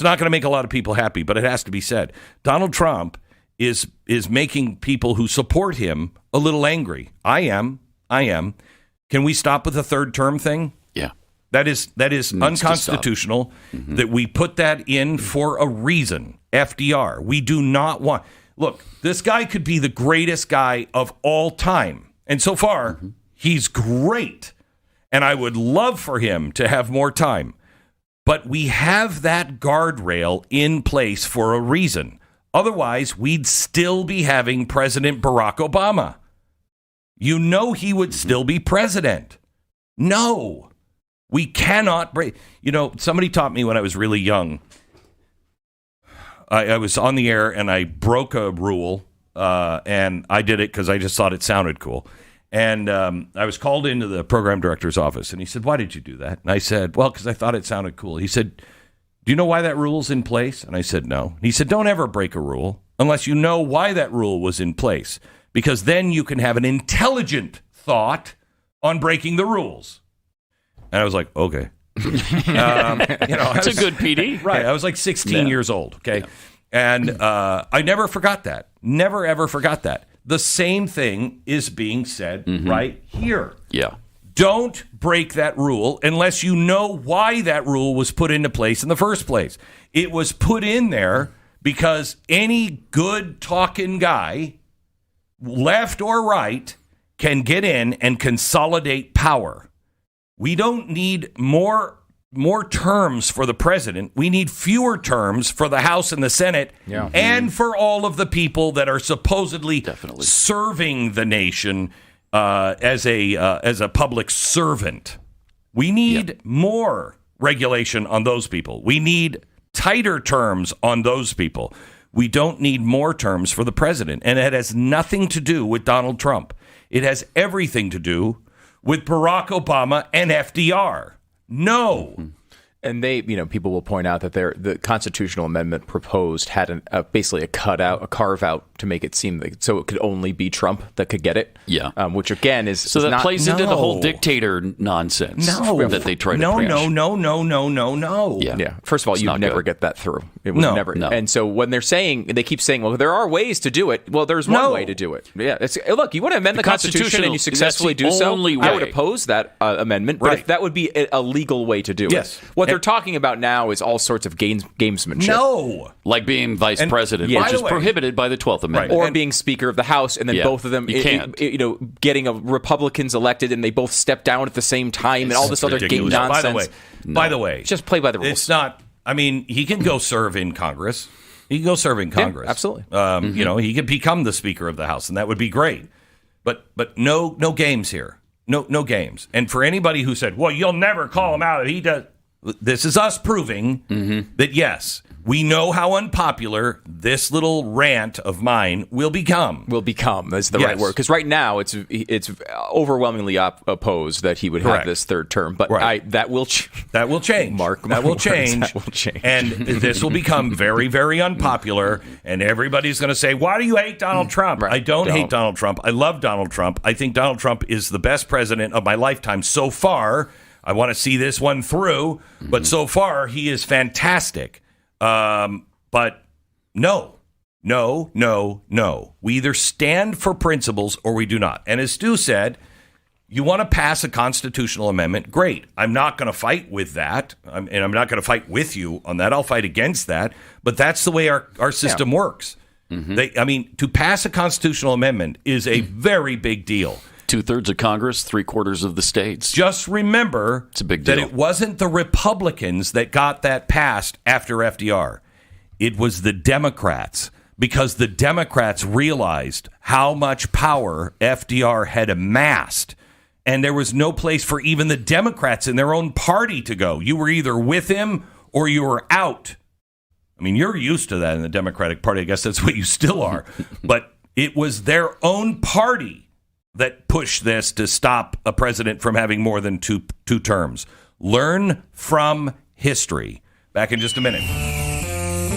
not going to make a lot of people happy, but it has to be said. Donald Trump is making people who support him a little angry. I am. Can we stop with the third term thing? Yeah. That is unconstitutional. Mm-hmm. That we put that in for a reason. FDR. We do not want... Look, this guy could be the greatest guy of all time. And so far, he's great. And I would love for him to have more time. But we have that guardrail in place for a reason. Otherwise, we'd still be having President Barack Obama. You know he would still be president. No. We cannot break. You know, somebody taught me when I was really young. I was on the air and I broke a rule, and I did it because I just thought it sounded cool. And I was called into the program director's office, and he said, "Why did you do that?" And I said, "Well, because I thought it sounded cool." He said, "Do you know why that rule's in place?" And I said, "No." And he said, "Don't ever break a rule unless you know why that rule was in place, because then you can have an intelligent thought on breaking the rules." And I was like, "Okay." It's a good PD. Right. I was like 16 years old. Okay. Yeah. And I never forgot that. Never, ever forgot that. The same thing is being said right here. Yeah. Don't break that rule unless you know why that rule was put into place in the first place. It was put in there because any good talking guy, left or right, can get in and consolidate power. We don't need more terms for the president. We need fewer terms for the House and the Senate, and for all of the people that are supposedly serving the nation as a public servant. We need more regulation on those people. We need tighter terms on those people. We don't need more terms for the president, and it has nothing to do with Donald Trump. It has everything to do with Barack Obama and FDR. No. And people will point out that the constitutional amendment proposed had basically a carve out to make it seem like so it could only be Trump that could get it. Yeah. Which again is so that plays into the whole dictator nonsense. that they try to preach. No. Yeah. First of all, you'd never get that through. It would never. No. And so when they keep saying, well, there are ways to do it. Well, there's one way to do it. Yeah. Look, you want to amend the Constitution and you successfully do so. I would oppose that amendment, but if that would be a legal way to do it. What they're talking about now is all sorts of gamesmanship. No. Like being vice president, which is prohibited by the 12th Amendment. Or being Speaker of the House, and then both of them, getting Republicans elected, and they both step down at the same time, and all this other game nonsense. By the way, just play by the rules. It's not, he can go serve in Congress. He can go serve in Congress. Yeah, absolutely. He could become the Speaker of the House, and that would be great. But no games here. No games. And for anybody who said, well, you'll never call him out if he does. This is us proving that, yes, we know how unpopular this little rant of mine will become. Is the right word. Because right now, it's overwhelmingly opposed that he would have this third term. But that will change. Mark, that will change. That will change. And this will become very, very unpopular. And everybody's going to say, why do you hate Donald Trump? I don't hate Donald Trump. I love Donald Trump. I think Donald Trump is the best president of my lifetime so far. I want to see this one through, but so far he is fantastic. But no. We either stand for principles or we do not. And as Stu said, you want to pass a constitutional amendment, great. I'm not going to fight with that, and I'm not going to fight with you on that. I'll fight against that. But that's the way our system works. To pass a constitutional amendment is a very big deal. 2/3 of Congress, 3/4 of the states. Just remember it's a big deal. That it wasn't the Republicans that got that passed after FDR. It was the Democrats, because the Democrats realized how much power FDR had amassed. And there was no place for even the Democrats in their own party to go. You were either with him or you were out. You're used to that in the Democratic Party. I guess that's what you still are. But it was their own party that pushed this to stop a president from having more than two terms. Learn from history. Back in just a minute.